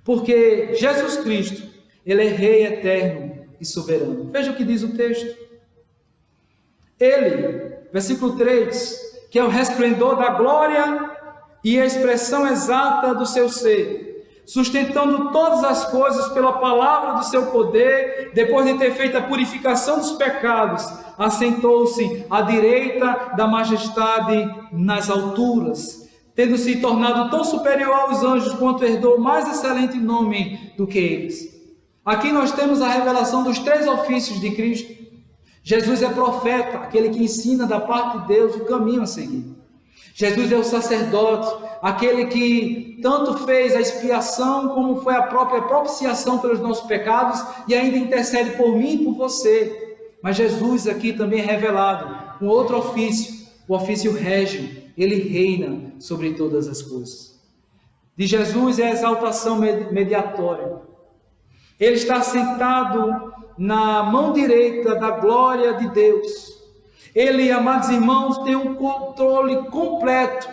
porque Jesus Cristo, Ele é Rei eterno e soberano. Veja o que diz o texto. Ele, versículo 3, que é o resplendor da glória e a expressão exata do seu ser, sustentando todas as coisas pela palavra do seu poder, depois de ter feito a purificação dos pecados, assentou-se à direita da majestade nas alturas, tendo se tornado tão superior aos anjos quanto herdou mais excelente nome do que eles. Aqui nós temos a revelação dos 3 ofícios de Cristo. Jesus é profeta, aquele que ensina da parte de Deus o caminho a seguir. Jesus é o sacerdote, aquele que tanto fez a expiação como foi a própria propiciação pelos nossos pecados e ainda intercede por mim e por você. Mas Jesus aqui também é revelado com outro ofício, o ofício régio. Ele reina sobre todas as coisas. De Jesus é a exaltação mediatória. Ele está sentado na mão direita da glória de Deus. Ele, amados irmãos, tem um controle completo.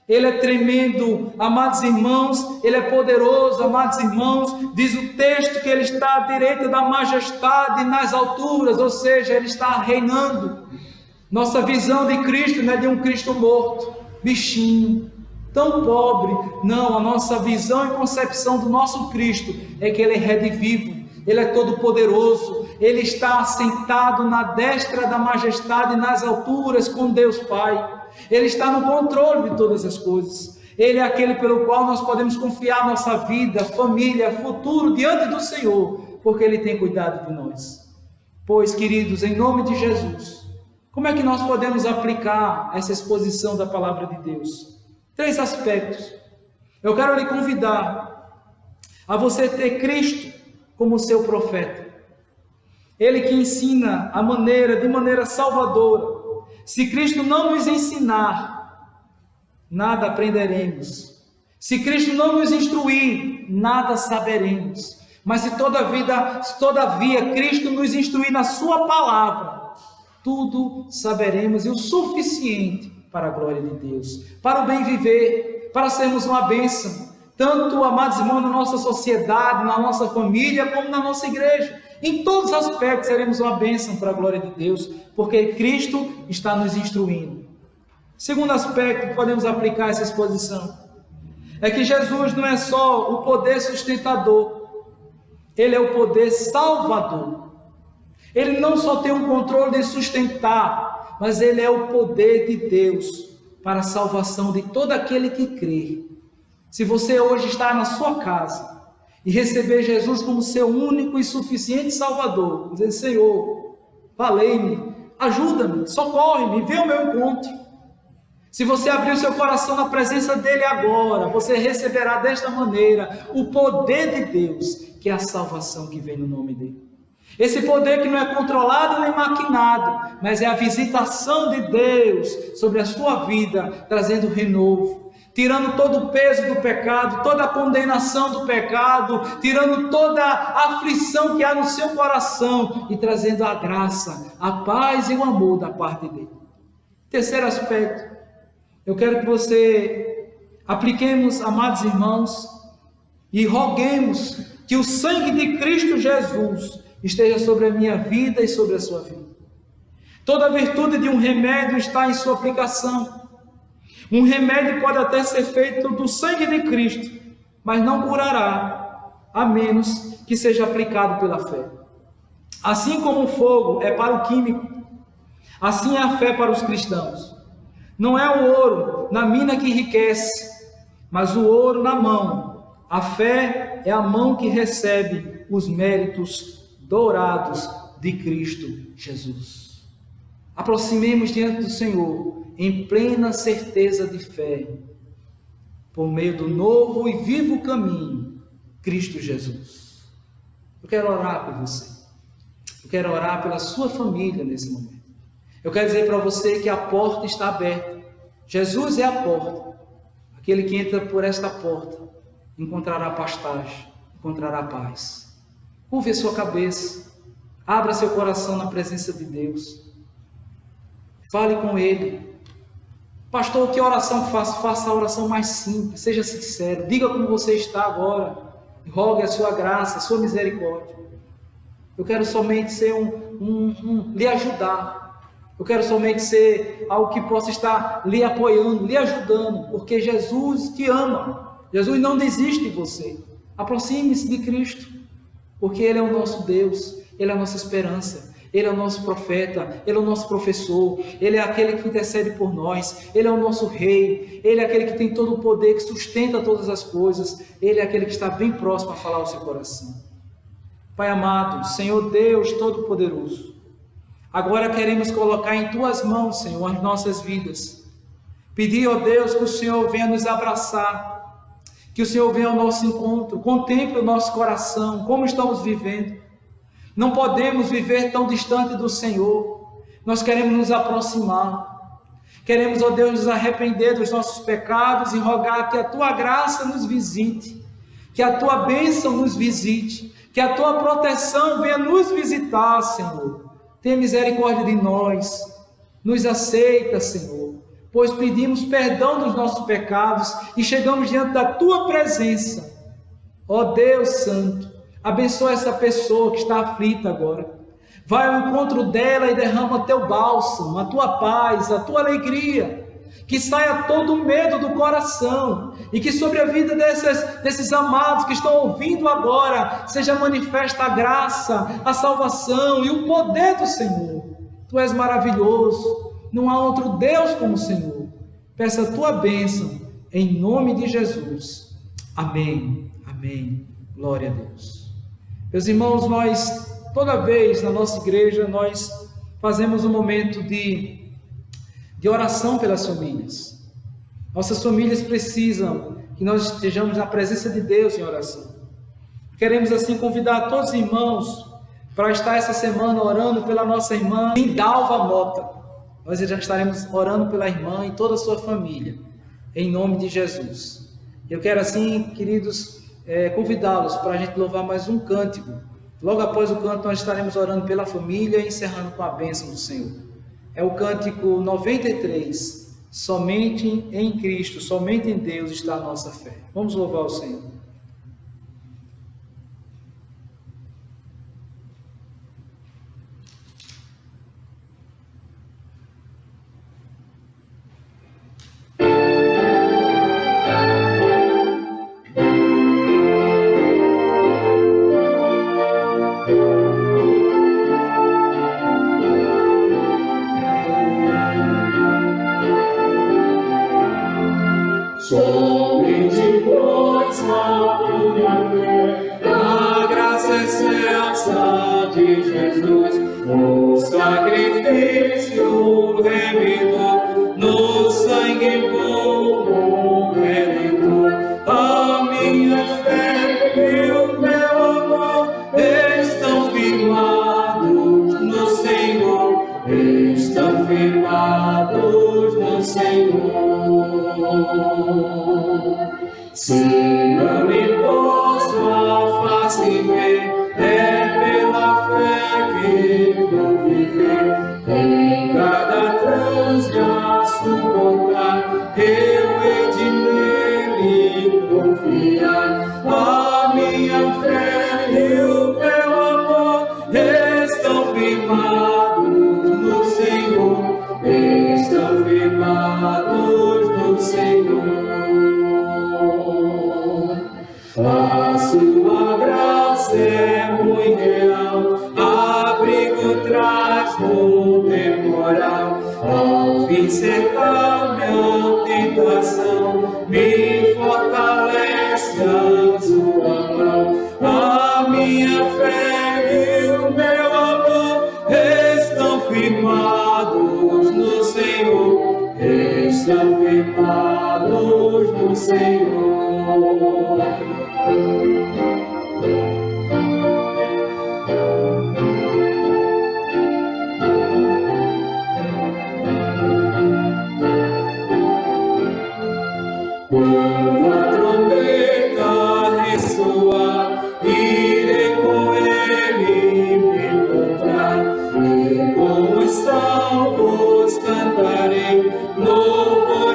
Ele é tremendo, amados irmãos, Ele é poderoso, amados irmãos. Diz o texto que Ele está à direita da majestade nas alturas, ou seja, Ele está reinando. Nossa visão de Cristo não é de um Cristo morto, bichinho, tão pobre. Não, a nossa visão e concepção do nosso Cristo é que Ele é redivivo, Ele é todo poderoso, Ele está assentado na destra da majestade nas alturas com Deus Pai. Ele está no controle de todas as coisas. Ele é aquele pelo qual nós podemos confiar nossa vida, família, futuro diante do Senhor, porque Ele tem cuidado de nós. Pois, queridos, em nome de Jesus, como é que nós podemos aplicar essa exposição da palavra de Deus? 3 aspectos. Eu quero lhe convidar a você ter Cristo como seu profeta. Ele que ensina de maneira salvadora. Se Cristo não nos ensinar, nada aprenderemos. Se Cristo não nos instruir, nada saberemos. Mas se todavia Cristo nos instruir na sua palavra, tudo saberemos, e o suficiente para a glória de Deus, para o bem viver, para sermos uma bênção, tanto, amados irmãos, na nossa sociedade, na nossa família, como na nossa igreja. Em todos os aspectos seremos uma bênção para a glória de Deus, porque Cristo está nos instruindo. Segundo aspecto que podemos aplicar a essa exposição, é que Jesus não é só o poder sustentador, Ele é o poder salvador. Ele não só tem um controle de sustentar, mas Ele é o poder de Deus para a salvação de todo aquele que crê. Se você hoje está na sua casa e receber Jesus como seu único e suficiente Salvador, dizer: Senhor, valei-me, ajuda-me, socorre-me, vem ao meu encontro. Se você abrir o seu coração na presença dEle agora, você receberá desta maneira o poder de Deus, que é a salvação que vem no nome dEle. Esse poder que não é controlado nem maquinado, mas é a visitação de Deus sobre a sua vida, trazendo renovo, tirando todo o peso do pecado, toda a condenação do pecado, tirando toda a aflição que há no seu coração e trazendo a graça, a paz e o amor da parte dele. Terceiro aspecto, eu quero que você apliquemos, amados irmãos, e roguemos que o sangue de Cristo Jesus esteja sobre a minha vida e sobre a sua vida. Toda a virtude de um remédio está em sua aplicação. Um remédio pode até ser feito do sangue de Cristo, mas não curará, a menos que seja aplicado pela fé. Assim como o fogo é para o químico, assim é a fé para os cristãos. Não é o ouro na mina que enriquece, mas o ouro na mão. A fé é a mão que recebe os méritos dourados de Cristo Jesus. Aproximemos diante do Senhor em plena certeza de fé, por meio do novo e vivo caminho, Cristo Jesus. Eu quero orar por você. Eu quero orar pela sua família nesse momento. Eu quero dizer para você que a porta está aberta. Jesus é a porta. Aquele que entra por esta porta encontrará pastagem, encontrará paz. Curve a sua cabeça, abra seu coração na presença de Deus. Fale com Ele. Pastor, que oração que faço? Faça a oração mais simples, seja sincero, diga como você está agora, rogue a sua graça, a sua misericórdia. Eu quero somente ser lhe ajudar, eu quero somente ser algo que possa estar lhe apoiando, lhe ajudando, porque Jesus te ama, Jesus não desiste de você. Aproxime-se de Cristo, porque Ele é o nosso Deus, Ele é a nossa esperança, Ele é o nosso profeta, Ele é o nosso professor, Ele é aquele que intercede por nós, Ele é o nosso rei, Ele é aquele que tem todo o poder, que sustenta todas as coisas, Ele é aquele que está bem próximo a falar ao seu coração. Pai amado, Senhor Deus Todo-Poderoso, agora queremos colocar em Tuas mãos, Senhor, as nossas vidas. Pedir, ó Deus, que o Senhor venha nos abraçar, que o Senhor venha ao nosso encontro, contemple o nosso coração, como estamos vivendo. Não podemos viver tão distante do Senhor, nós queremos nos aproximar, queremos, ó Deus, nos arrepender dos nossos pecados e rogar que a Tua graça nos visite, que a Tua bênção nos visite, que a Tua proteção venha nos visitar, Senhor. Tenha misericórdia de nós, nos aceita, Senhor, pois pedimos perdão dos nossos pecados e chegamos diante da Tua presença. Ó Deus Santo, abençoa essa pessoa que está aflita agora. Vai ao encontro dela e derrama Teu bálsamo, a Tua paz, a Tua alegria. Que saia todo o medo do coração e que sobre a vida desses amados que estão ouvindo agora seja manifesta a graça, a salvação e o poder do Senhor. Tu és maravilhoso, não há outro Deus como o Senhor. Peça a Tua bênção em nome de Jesus. Amém, amém, glória a Deus. Meus irmãos, nós toda vez na nossa igreja nós fazemos um momento de oração pelas famílias. Nossas famílias precisam que nós estejamos na presença de Deus em oração. Queremos assim convidar todos os irmãos para estar essa semana orando pela nossa irmã Lindalva Mota. Nós já estaremos orando pela irmã e toda a sua família, em nome de Jesus. Eu quero assim, queridos, convidá-los para a gente louvar mais um cântico. Logo após o canto nós estaremos orando pela família e encerrando com a bênção do Senhor. É o cântico 93, somente em Cristo, somente em Deus está a nossa fé. Vamos louvar o Senhor. Somente pois a graça excelsa de Jesus, o sacrifício remidor, no sangue puro redentor, a minha fé e o meu amor estão firmados no Senhor, estão firmados no Senhor. Se não me posso a face ver, é pela fé que vou viver. Em cada transe a suportar, eu hei de nele confiar. A minha fé e o meu amor estão firmados no Senhor, estão firmados no Senhor. A sua graça é muito real, abrigo traz no temporal. Ao fim cercar-me a tentação, me fortalece a sua mão. A minha fé e o meu amor estão firmados no Senhor, estão firmados no Senhor. Quando a trombeta ressoar, irei com ele me encontrar, e com os salvos cantarei louvor.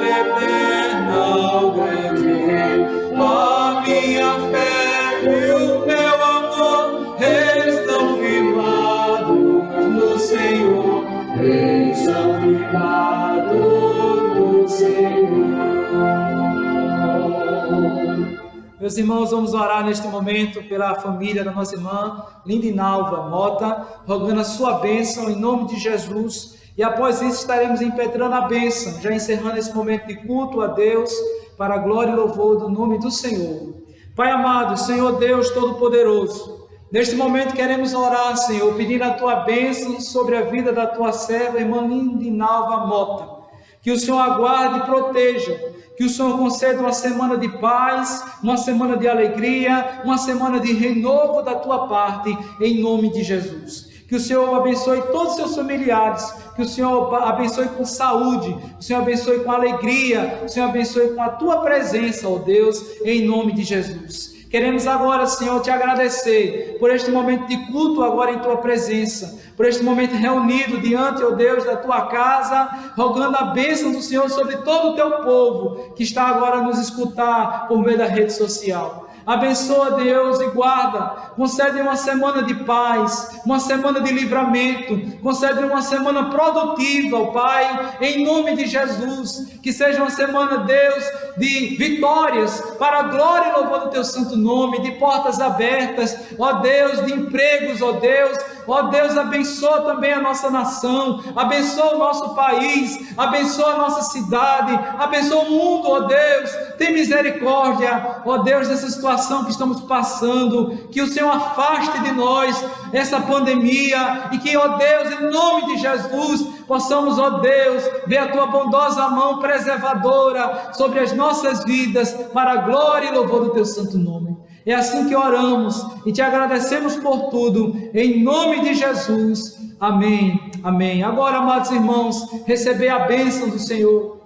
Meus irmãos, vamos orar neste momento pela família da nossa irmã Lindinalva Mota, rogando a sua bênção em nome de Jesus. E após isso estaremos impetrando a bênção, já encerrando esse momento de culto a Deus, para a glória e louvor do nome do Senhor. Pai amado, Senhor Deus Todo-Poderoso, neste momento queremos orar, Senhor, pedindo a tua bênção sobre a vida da tua serva, irmã Lindinalva Mota. Que o Senhor aguarde e proteja, que o Senhor conceda uma semana de paz, uma semana de alegria, uma semana de renovo da tua parte, em nome de Jesus. Que o Senhor abençoe todos os seus familiares, que o Senhor abençoe com saúde, que o Senhor abençoe com alegria, que o Senhor abençoe com a tua presença, ó Deus, em nome de Jesus. Queremos agora, Senhor, te agradecer por este momento de culto agora em tua presença, por este momento reunido diante, ó Deus, da tua casa, rogando a bênção do Senhor sobre todo o teu povo que está agora a nos escutar por meio da rede social. Abençoa, Deus, e guarda, concede uma semana de paz, uma semana de livramento, concede uma semana produtiva, ó Pai, em nome de Jesus, que seja uma semana, Deus, de vitórias, para a glória e louvor do teu santo nome, de portas abertas, ó Deus, de empregos, ó Deus, abençoa também a nossa nação, abençoa o nosso país, abençoa a nossa cidade, abençoa o mundo, ó Deus, tem misericórdia, ó Deus, dessa situação que estamos passando, que o Senhor afaste de nós essa pandemia, e que, ó Deus, em nome de Jesus, possamos, ó Deus, ver a tua bondosa mão preservadora sobre as nossas vidas, para a glória e louvor do teu santo nome. É assim que oramos e te agradecemos por tudo, em nome de Jesus. Amém, amém. Agora, amados irmãos, receber a bênção do Senhor,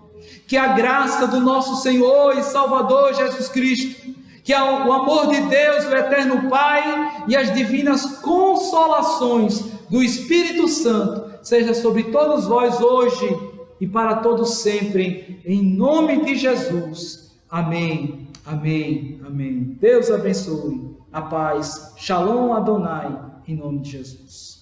que a graça do nosso Senhor e Salvador Jesus Cristo, que o amor de Deus, o eterno Pai, e as divinas consolações do Espírito Santo, seja sobre todos vós hoje e para todos sempre, em nome de Jesus. Amém, amém, amém. Deus abençoe. A paz. Shalom Adonai, em nome de Jesus.